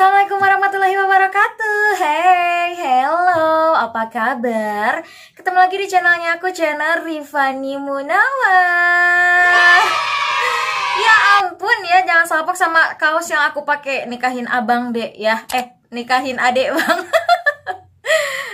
Assalamualaikum warahmatullahi wabarakatuh. Hey, hello, apa kabar? Ketemu lagi di channelnya aku, channel Rifani Munawar. Ya ampun ya, jangan salpok sama kaos yang aku pakai. Nikahin abang dek ya. Nikahin adek bang.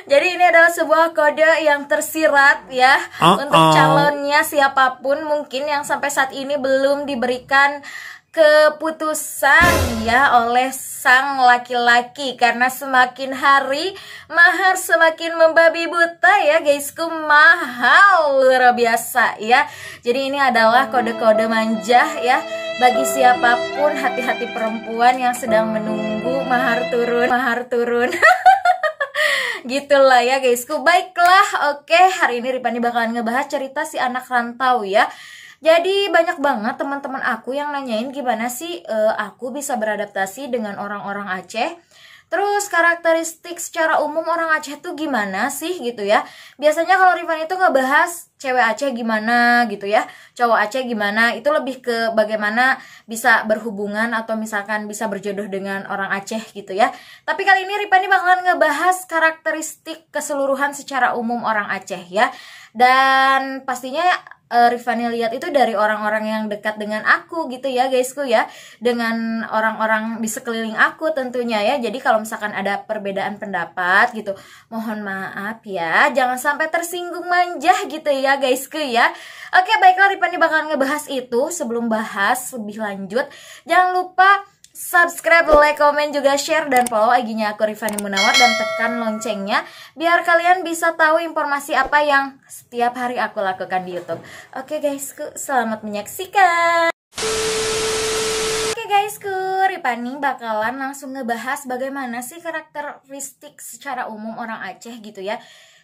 Jadi ini adalah sebuah kode yang tersirat ya untuk calonnya siapapun mungkin yang sampai saat ini belum diberikan keputusan ya oleh sang laki-laki, karena semakin hari mahar semakin membabi buta ya guysku, mahal luar biasa ya. Jadi ini adalah kode-kode manja ya bagi siapapun hati-hati perempuan yang sedang menunggu mahar turun gitulah ya guysku. Baiklah, oke, hari ini Rifani bakalan ngebahas cerita si anak rantau ya. Jadi banyak banget teman-teman aku yang nanyain gimana sih aku bisa beradaptasi dengan orang-orang Aceh. Terus karakteristik secara umum orang Aceh tuh gimana sih gitu ya. Biasanya kalau Rifani itu ngebahas cewek Aceh gimana gitu ya, cowok Aceh gimana, itu lebih ke bagaimana bisa berhubungan atau misalkan bisa berjodoh dengan orang Aceh gitu ya. Tapi kali ini Rifani bakalan ngebahas karakteristik keseluruhan secara umum orang Aceh ya. Dan pastinya Rifani lihat itu dari orang-orang yang dekat dengan aku gitu ya guysku ya, dengan orang-orang di sekeliling aku tentunya ya. Jadi kalau misalkan ada perbedaan pendapat gitu, mohon maaf ya, jangan sampai tersinggung manja gitu ya guysku ya. Oke, baiklah, Rifani bakal ngebahas itu. Sebelum bahas lebih lanjut, jangan lupa subscribe, like, komen, juga share, dan follow IG-nya aku Rifani Munawar, dan tekan loncengnya biar kalian bisa tahu informasi apa yang setiap hari aku lakukan di YouTube. Oke guysku, selamat menyaksikan. Oke guysku, Rifani bakalan langsung ngebahas bagaimana sih karakteristik secara umum orang Aceh gitu ya.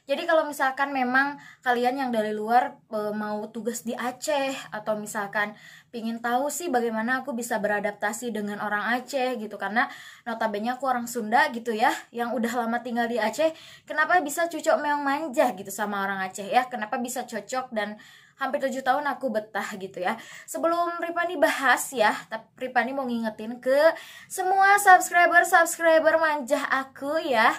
Jadi kalau misalkan memang kalian yang dari luar mau tugas di Aceh, atau misalkan pingin tahu sih bagaimana aku bisa beradaptasi dengan orang Aceh gitu, karena notabene aku orang Sunda gitu ya, yang udah lama tinggal di Aceh, kenapa bisa cocok meong manja gitu sama orang Aceh ya, kenapa bisa cocok dan hampir 7 tahun aku betah gitu ya. Sebelum Rifani bahas ya, tapi Rifani mau ngingetin ke semua subscriber manja aku ya,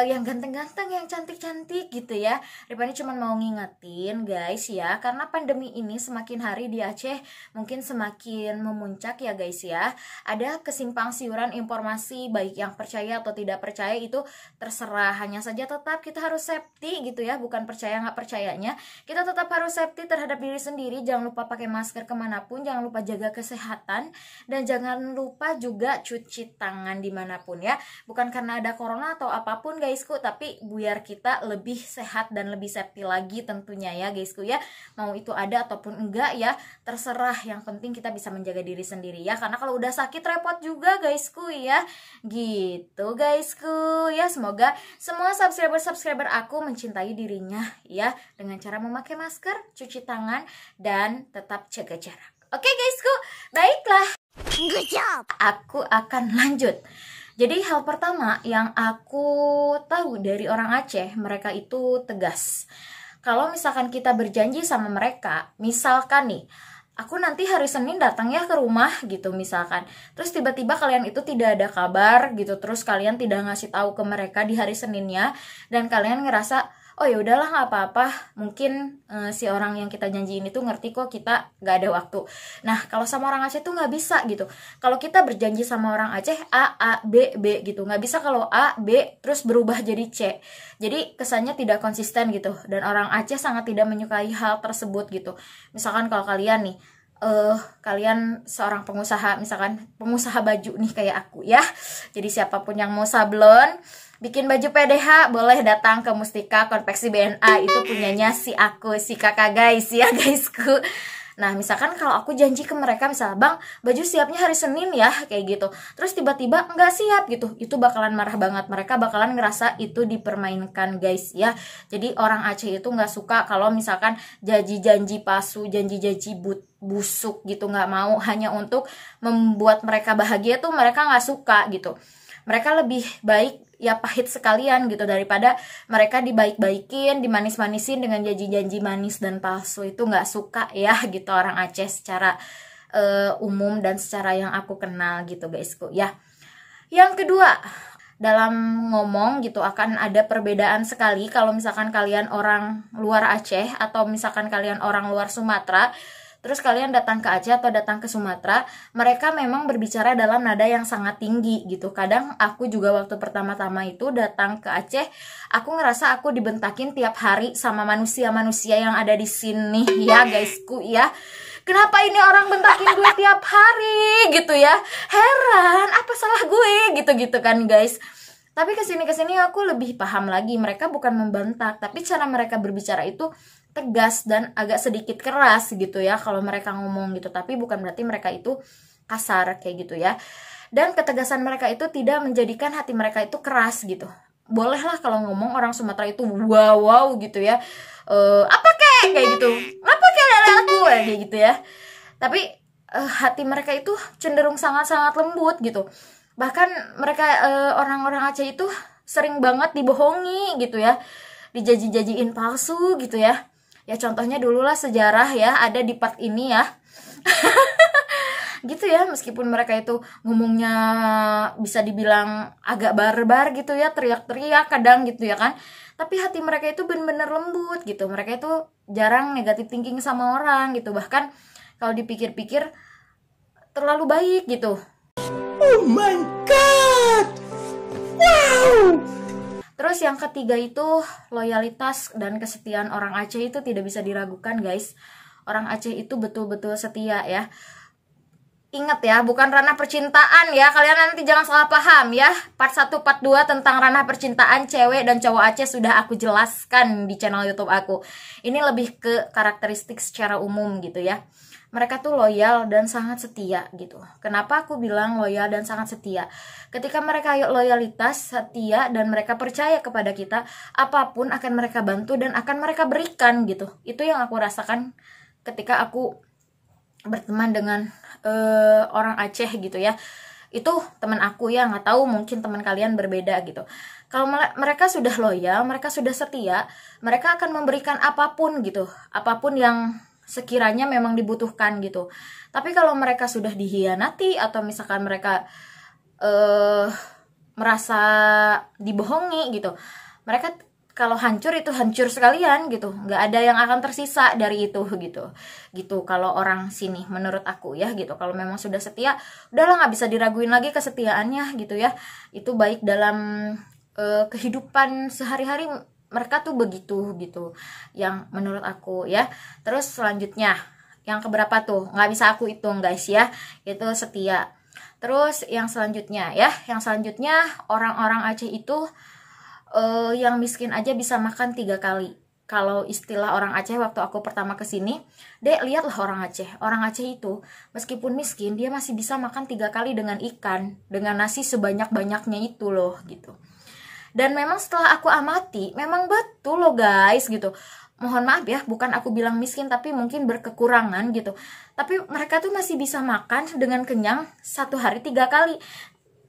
yang ganteng-ganteng, yang cantik-cantik gitu ya. Rifani cuma mau ngingetin guys ya, karena pandemi ini semakin hari di Aceh mungkin semakin memuncak ya guys ya. Ada kesimpang siuran informasi, baik yang percaya atau tidak percaya itu terserah, hanya saja tetap kita harus safety gitu ya, bukan percaya nggak percayanya, kita tetap harus safety terhadap diri sendiri. Jangan lupa pakai masker kemanapun, jangan lupa jaga kesehatan, dan jangan lupa juga cuci tangan dimanapun ya. Bukan karena ada corona atau apapun guysku, tapi biar kita lebih sehat dan lebih safety lagi tentunya ya guysku ya. Mau itu ada ataupun enggak ya, terserah, yang penting kita bisa menjaga diri sendiri ya, karena kalau udah sakit repot juga guysku ya. Gitu guysku ya, semoga semua subscriber aku mencintai dirinya ya, dengan cara memakai masker, cuci tangan, dan tetap jaga jarak. Oke guysku, baiklah, good job. Aku akan lanjut. Jadi hal pertama yang aku tahu dari orang Aceh, mereka itu tegas. Kalau misalkan kita berjanji sama mereka, misalkan nih, aku nanti hari Senin datang ya ke rumah gitu misalkan, terus tiba-tiba kalian itu tidak ada kabar gitu, terus kalian tidak ngasih tahu ke mereka di hari Seninnya, dan kalian ngerasa oh ya udahlah nggak apa-apa, mungkin si orang yang kita janjiin itu ngerti kok kita nggak ada waktu. Nah kalau sama orang Aceh tuh nggak bisa gitu. Kalau kita berjanji sama orang Aceh A B B gitu, nggak bisa kalau A B terus berubah jadi C. Jadi kesannya tidak konsisten gitu, dan orang Aceh sangat tidak menyukai hal tersebut gitu. Misalkan kalau kalian nih, kalian seorang pengusaha, misalkan pengusaha baju nih kayak aku ya, jadi siapapun yang mau sablon, bikin baju PDH, boleh datang ke Mustika Konveksi BNA, itu punyanya si aku, si kakak guys ya guysku. Nah misalkan kalau aku janji ke mereka, misalnya bang baju siapnya hari Senin ya kayak gitu, terus tiba-tiba nggak siap gitu, itu bakalan marah banget, mereka bakalan ngerasa itu dipermainkan guys ya. Jadi orang Aceh itu nggak suka kalau misalkan janji-janji palsu, janji-janji busuk gitu, nggak mau hanya untuk membuat mereka bahagia tuh mereka nggak suka gitu. Mereka lebih baik ya pahit sekalian gitu, daripada mereka dibaik-baikin, dimanis-manisin dengan janji-janji manis dan palsu. Itu nggak suka ya gitu orang Aceh secara umum dan secara yang aku kenal gitu guysku ya. Yang kedua, dalam ngomong gitu akan ada perbedaan sekali kalau misalkan kalian orang luar Aceh atau misalkan kalian orang luar Sumatera, terus kalian datang ke Aceh atau datang ke Sumatera, mereka memang berbicara dalam nada yang sangat tinggi gitu. Kadang aku juga waktu pertama-tama itu datang ke Aceh, aku ngerasa aku dibentakin tiap hari sama manusia-manusia yang ada di sini ya guysku ya. Kenapa ini orang bentakin gue tiap hari gitu ya? Heran, apa salah gue gitu-gitu kan guys. Tapi kesini aku lebih paham lagi. Mereka bukan membentak, tapi cara mereka berbicara itu tegas dan agak sedikit keras gitu ya kalau mereka ngomong gitu. Tapi bukan berarti mereka itu kasar kayak gitu ya. Dan ketegasan mereka itu tidak menjadikan hati mereka itu keras gitu. Bolehlah kalau ngomong orang Sumatera itu wow gitu ya. Apa kayak gitu, apa kayak aku kayak gitu ya. Tapi hati mereka itu cenderung sangat-sangat lembut gitu. Bahkan mereka orang-orang Aceh itu sering banget dibohongi gitu ya, dijanji-janjiin palsu gitu ya. Ya contohnya dululah sejarah ya ada di part ini ya. Gitu ya, meskipun mereka itu ngomongnya bisa dibilang agak barbar gitu ya, teriak-teriak kadang gitu ya kan, tapi hati mereka itu benar-benar lembut gitu. Mereka itu jarang negatif thinking sama orang gitu, bahkan kalau dipikir-pikir terlalu baik gitu. Oh my god, wow. Terus yang ketiga itu loyalitas dan kesetiaan orang Aceh itu tidak bisa diragukan guys. Orang Aceh itu betul-betul setia ya. Ingat ya, bukan ranah percintaan ya. Kalian nanti jangan salah paham ya. Part 1, part 2 tentang ranah percintaan cewek dan cowok Aceh sudah aku jelaskan di channel YouTube aku. Ini lebih ke karakteristik secara umum gitu ya. Mereka tuh loyal dan sangat setia gitu. Kenapa aku bilang loyal dan sangat setia? Ketika mereka loyalitas, setia, dan mereka percaya kepada kita, apapun akan mereka bantu dan akan mereka berikan gitu. Itu yang aku rasakan ketika aku berteman dengan orang Aceh gitu ya. Itu teman aku ya, nggak tahu mungkin teman kalian berbeda gitu. Kalau mereka sudah loyal, mereka sudah setia, mereka akan memberikan apapun gitu, apapun yang sekiranya memang dibutuhkan gitu. Tapi kalau mereka sudah dihianati atau misalkan mereka merasa dibohongi gitu, mereka kalau hancur itu hancur sekalian gitu, nggak ada yang akan tersisa dari itu gitu kalau orang sini menurut aku ya gitu. Kalau memang sudah setia, udahlah nggak bisa diraguin lagi kesetiaannya gitu ya. Itu baik dalam kehidupan sehari-hari, mereka tuh begitu gitu yang menurut aku ya. Terus selanjutnya yang keberapa tuh nggak bisa aku hitung guys ya, itu setia. Terus yang selanjutnya ya, yang selanjutnya orang-orang Aceh itu yang miskin aja bisa makan 3 kali. Kalau istilah orang Aceh waktu aku pertama kesini, dek lihatlah orang Aceh. Orang Aceh itu meskipun miskin, dia masih bisa makan 3 kali dengan ikan, dengan nasi sebanyak-banyaknya itu loh gitu. Dan memang setelah aku amati, memang betul loh guys gitu. Mohon maaf ya, bukan aku bilang miskin, tapi mungkin berkekurangan gitu. Tapi mereka tuh masih bisa makan dengan kenyang 1 hari 3 kali.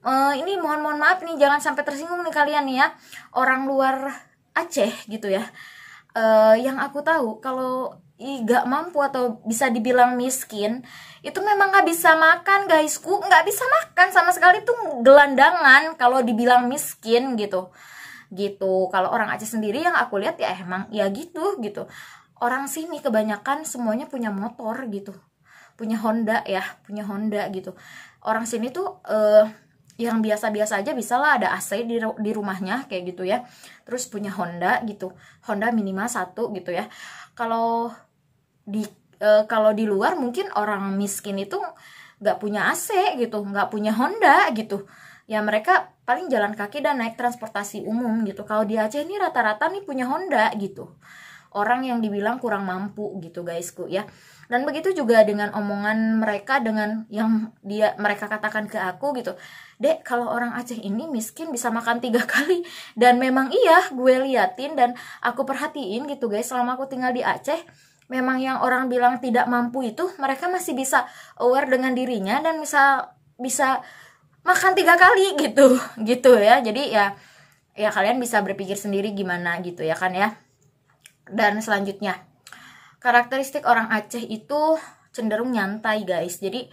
Ini mohon maaf nih, jangan sampai tersinggung nih kalian nih ya, orang luar Aceh gitu ya. Yang aku tahu kalau gak mampu atau bisa dibilang miskin, itu memang gak bisa makan guysku, gak bisa makan sama sekali, tuh gelandangan kalau dibilang miskin gitu. Kalau orang Aceh sendiri yang aku lihat ya emang ya gitu. Orang sini kebanyakan semuanya punya motor gitu, punya Honda gitu. Orang sini tuh yang biasa-biasa aja bisa lah ada AC di rumahnya kayak gitu ya. Terus punya Honda gitu, Honda minimal 1 gitu ya. Kalau di luar mungkin orang miskin itu nggak punya AC gitu, nggak punya Honda gitu ya. Mereka paling jalan kaki dan naik transportasi umum gitu. Kalau di Aceh ini rata-rata nih punya Honda gitu, orang yang dibilang kurang mampu gitu guysku ya. Dan begitu juga dengan omongan mereka, dengan yang mereka katakan ke aku gitu, dek kalau orang Aceh ini miskin bisa makan 3 kali. Dan memang iya, gue liatin dan aku perhatiin gitu guys, selama aku tinggal di Aceh, memang yang orang bilang tidak mampu itu mereka masih bisa aware dengan dirinya dan bisa makan 3 kali gitu ya. Jadi ya kalian bisa berpikir sendiri gimana gitu ya kan ya. Dan selanjutnya, karakteristik orang Aceh itu cenderung nyantai guys. Jadi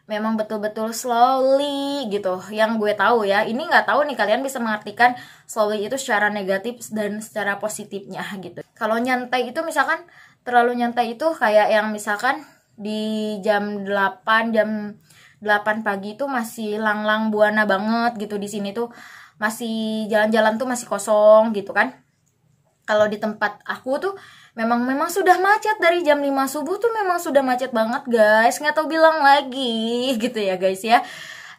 memang betul-betul slowly gitu. Yang gue tahu ya, ini nggak tahu nih kalian bisa mengartikan slowly itu secara negatif dan secara positifnya gitu. Kalau nyantai itu misalkan terlalu nyantai itu kayak yang misalkan di jam 8 pagi itu masih lang-lang buana banget gitu, di sini tuh masih jalan-jalan tuh masih kosong gitu kan. Kalau di tempat aku tuh memang sudah macet dari jam 5 subuh tuh, memang sudah macet banget guys, nggak tahu bilang lagi gitu ya guys ya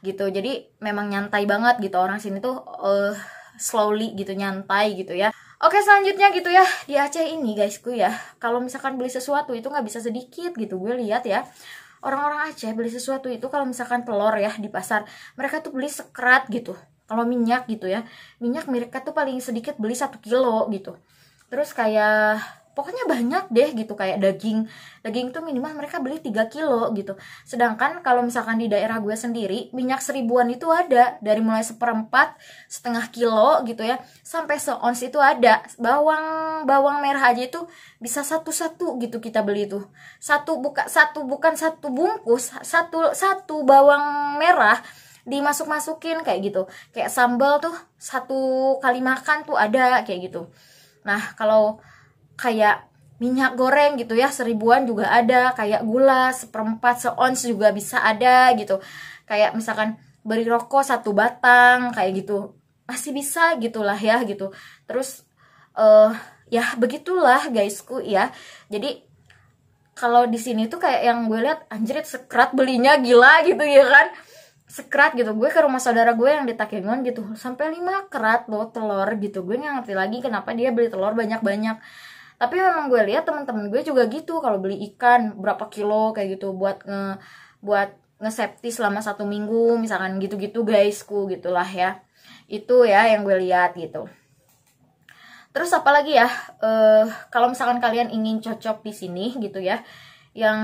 gitu. Jadi memang nyantai banget gitu orang sini tuh, slowly gitu, nyantai gitu ya. Oke, selanjutnya gitu ya, di Aceh ini guysku ya, kalau misalkan beli sesuatu itu nggak bisa sedikit gitu. Gue lihat ya, orang-orang Aceh beli sesuatu itu kalau misalkan telur ya di pasar, mereka tuh beli sekerat gitu. Kalau minyak gitu ya, minyak mereka tuh paling sedikit beli 1 kilo gitu. Terus kayak pokoknya banyak deh gitu, kayak daging tuh minimal mereka beli 3 kilo gitu. Sedangkan kalau misalkan di daerah gue sendiri, minyak 1000-an itu ada, dari mulai 1/4, setengah kilo gitu ya, sampai seons itu ada. Bawang merah aja itu bisa satu-satu gitu kita beli tuh. Bukan satu bungkus, satu bawang merah dimasuk-masukin kayak gitu. Kayak sambal tuh 1 kali makan tuh ada kayak gitu. Nah, kalau kayak minyak goreng gitu ya, 1000-an juga ada. Kayak gula 1/4 seons juga bisa ada gitu. Kayak misalkan beli rokok 1 batang kayak gitu, masih bisa gitulah ya gitu. Terus ya begitulah guysku ya. Jadi kalau di sini tuh kayak yang gue lihat, anjrit sekerat belinya, gila gitu ya kan. Sekerat gitu. Gue ke rumah saudara gue yang di Takengon gitu, sampai 5 kerat loh telur gitu. Gue nggak ngerti lagi kenapa dia beli telur banyak-banyak. Tapi memang gue lihat teman-teman gue juga gitu, kalau beli ikan berapa kilo kayak gitu buat nge-safety selama 1 minggu misalkan gitu-gitu guysku gitulah ya. Itu ya yang gue lihat gitu. Terus apalagi ya, kalau misalkan kalian ingin cocok di sini gitu ya, yang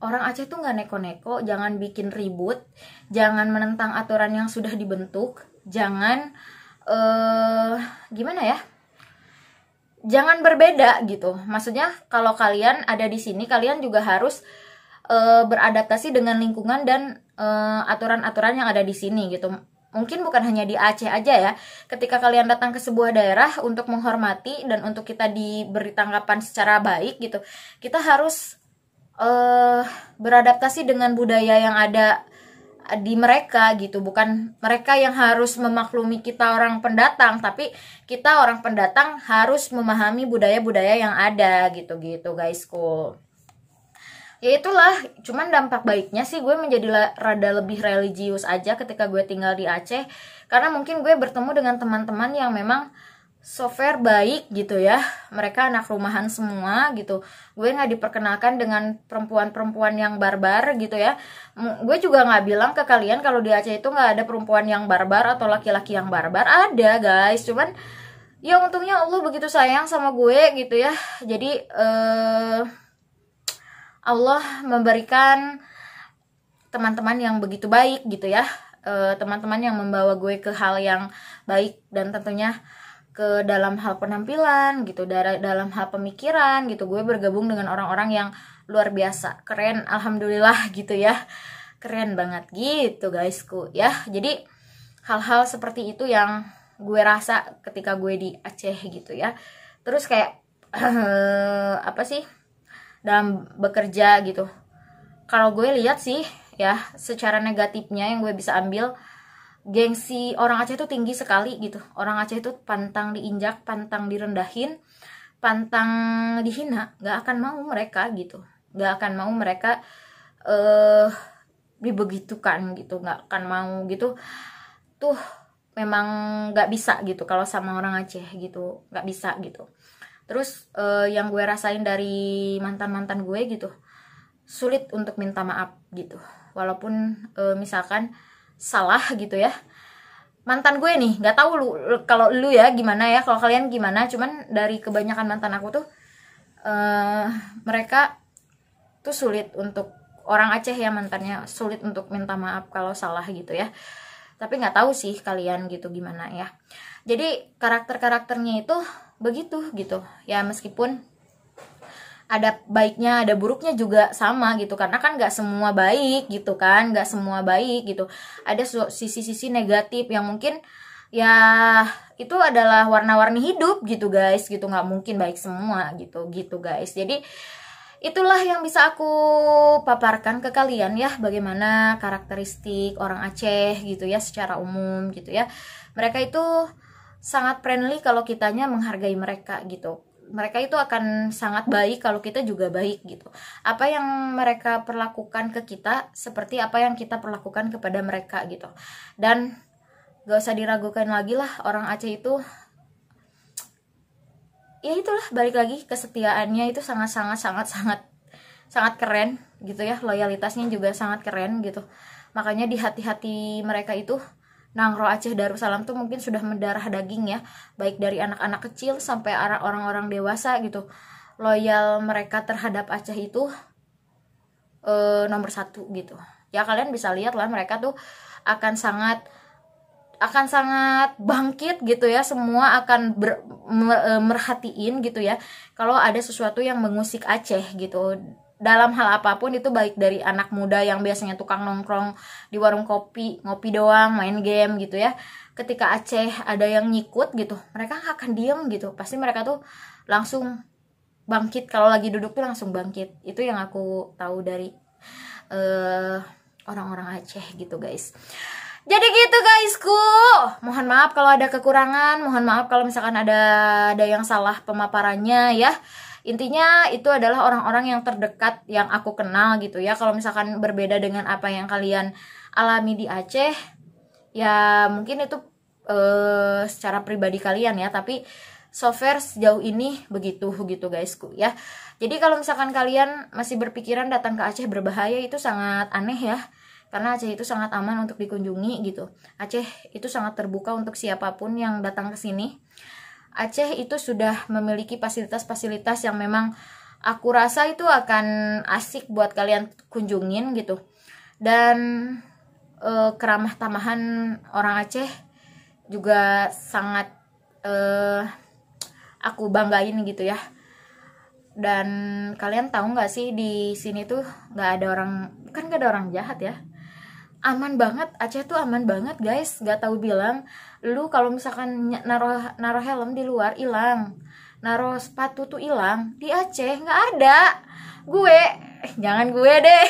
orang Aceh tuh nggak neko-neko, jangan bikin ribut, jangan menentang aturan yang sudah dibentuk, jangan gimana ya, jangan berbeda gitu. Maksudnya kalau kalian ada di sini, kalian juga harus beradaptasi dengan lingkungan dan aturan-aturan yang ada di sini gitu. Mungkin bukan hanya di Aceh aja ya. Ketika kalian datang ke sebuah daerah untuk menghormati dan untuk kita diberi tanggapan secara baik gitu, kita harus beradaptasi dengan budaya yang ada di mereka gitu. Bukan mereka yang harus memaklumi kita orang pendatang, tapi kita orang pendatang harus memahami budaya-budaya yang ada gitu-gitu guysku. Ya itulah, cuman dampak baiknya sih gue menjadi rada lebih religius aja ketika gue tinggal di Aceh, karena mungkin gue bertemu dengan teman-teman yang memang so far baik gitu ya. Mereka anak rumahan semua gitu. Gue nggak diperkenalkan dengan perempuan-perempuan yang barbar gitu ya. Gue juga nggak bilang ke kalian kalau di Aceh itu nggak ada perempuan yang barbar atau laki-laki yang barbar. Ada guys, cuman ya untungnya Allah begitu sayang sama gue gitu ya. Jadi Allah memberikan teman-teman yang begitu baik gitu ya, teman-teman yang membawa gue ke hal yang baik, dan tentunya ke dalam hal penampilan gitu, dalam hal pemikiran gitu. Gue bergabung dengan orang-orang yang luar biasa, keren, alhamdulillah gitu ya, keren banget gitu guysku ya. Jadi hal-hal seperti itu yang gue rasa ketika gue di Aceh gitu ya. Terus kayak apa sih, dalam bekerja gitu, kalau gue lihat sih ya, secara negatifnya yang gue bisa ambil, gengsi orang Aceh itu tinggi sekali gitu. Orang Aceh itu pantang diinjak, pantang direndahin, pantang dihina, gak akan mau mereka gitu, gak akan mau mereka dibegitukan gitu, gak akan mau gitu tuh. Memang gak bisa gitu kalau sama orang Aceh gitu, gak bisa gitu. Terus yang gue rasain dari mantan-mantan gue gitu, sulit untuk minta maaf gitu. Walaupun misalkan salah gitu ya. Mantan gue nih, nggak tahu kalau lu ya gimana ya, kalau kalian gimana. Cuman dari kebanyakan mantan aku tuh, mereka tuh sulit untuk, orang Aceh ya mantannya, sulit untuk minta maaf kalau salah gitu ya. Tapi nggak tahu sih kalian gitu gimana ya. Jadi karakternya itu begitu gitu ya, meskipun ada baiknya, ada buruknya juga sama gitu, karena kan nggak semua baik gitu kan, nggak semua baik gitu, ada sisi-sisi negatif yang mungkin ya itu adalah warna-warni hidup gitu guys, gitu, nggak mungkin baik semua gitu guys. Jadi itulah yang bisa aku paparkan ke kalian ya, bagaimana karakteristik orang Aceh gitu ya secara umum gitu ya. Mereka itu sangat friendly kalau kitanya menghargai mereka gitu. Mereka itu akan sangat baik kalau kita juga baik gitu. Apa yang mereka perlakukan ke kita seperti apa yang kita perlakukan kepada mereka gitu. Dan gak usah diragukan lagi lah, orang Aceh itu ya itulah, balik lagi, kesetiaannya itu sangat keren gitu ya. Loyalitasnya juga sangat keren gitu. Makanya di hati-hati mereka itu Nangro Aceh Darussalam tuh mungkin sudah mendarah daging ya, baik dari anak-anak kecil sampai orang-orang dewasa gitu. Loyal mereka terhadap Aceh itu nomor 1 gitu ya. Kalian bisa lihat lah, mereka tuh akan sangat bangkit gitu ya, semua akan merhatiin gitu ya kalau ada sesuatu yang mengusik Aceh gitu. Dalam hal apapun itu, baik dari anak muda yang biasanya tukang nongkrong di warung kopi, ngopi doang, main game gitu ya. Ketika Aceh ada yang nyikut gitu, mereka gak akan diem gitu. Pasti mereka tuh langsung bangkit, kalau lagi duduk tuh langsung bangkit. Itu yang aku tahu dari orang-orang Aceh gitu guys. Jadi gitu guysku, mohon maaf kalau ada kekurangan, mohon maaf kalau misalkan ada yang salah pemaparannya ya. Intinya itu adalah orang-orang yang terdekat yang aku kenal gitu ya. Kalau misalkan berbeda dengan apa yang kalian alami di Aceh, ya mungkin itu secara pribadi kalian ya. Tapi so far sejauh ini begitu gitu guysku ya. Jadi kalau misalkan kalian masih berpikiran datang ke Aceh berbahaya, itu sangat aneh ya. Karena Aceh itu sangat aman untuk dikunjungi gitu. Aceh itu sangat terbuka untuk siapapun yang datang ke sini. Aceh itu sudah memiliki fasilitas-fasilitas yang memang aku rasa itu akan asik buat kalian kunjungin gitu. Dan keramah tamahan orang Aceh juga sangat aku banggain gitu ya. Dan kalian tahu nggak sih, di sini tuh nggak ada orang, kan nggak ada orang jahat ya. Aman banget, Aceh tuh aman banget guys. Gak tahu bilang, lu kalau misalkan naruh helm di luar hilang, naruh sepatu tuh hilang. Di Aceh nggak ada. Jangan gue deh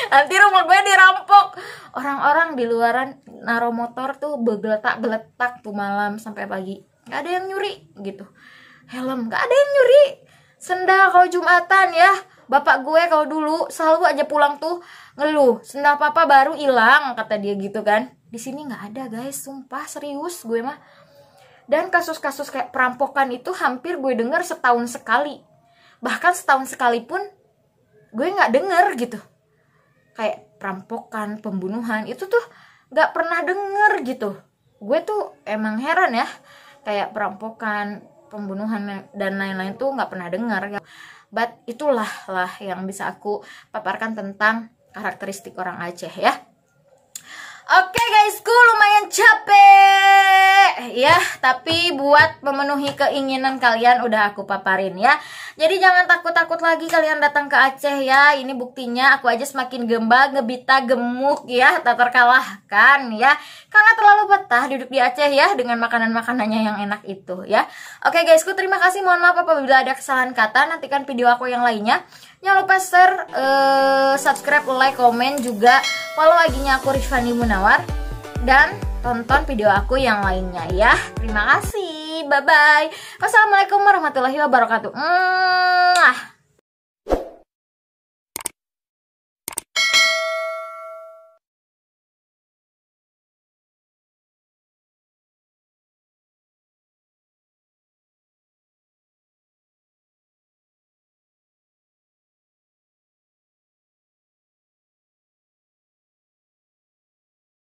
nanti rumah gue dirampok. Orang-orang di luaran naruh motor tuh begeletak tuh malam sampai pagi, nggak ada yang nyuri gitu. Helm nggak ada yang nyuri. Sendal kalau Jumatan ya, bapak gue kalau dulu selalu aja pulang tuh ngeluh, sendal papa baru hilang kata dia gitu kan. Di sini nggak ada guys, sumpah serius gue mah. Dan kasus-kasus kayak perampokan itu hampir gue dengar setahun sekali. Bahkan setahun sekalipun gue nggak denger gitu. Kayak perampokan, pembunuhan itu tuh nggak pernah denger gitu. Gue tuh emang heran ya, kayak perampokan, pembunuhan dan lain-lain tuh nggak pernah dengar. But itulah yang bisa aku paparkan tentang karakteristik orang Aceh ya. Oke guysku, lumayan capek ya, tapi buat memenuhi keinginan kalian udah aku paparin ya. Jadi jangan takut-takut lagi kalian datang ke Aceh ya. Ini buktinya aku aja semakin ngebita gemuk ya, tak terkalahkan ya. Karena terlalu betah duduk di Aceh ya, dengan makanan-makanannya yang enak itu ya. Oke guysku, terima kasih, mohon maaf apabila ada kesalahan kata. Nantikan video aku yang lainnya. Jangan lupa share, subscribe, like, komen juga. Follow IG-nya aku Rifani Munawar. Dan tonton video aku yang lainnya ya. Terima kasih. Bye-bye. Wassalamualaikum warahmatullahi wabarakatuh.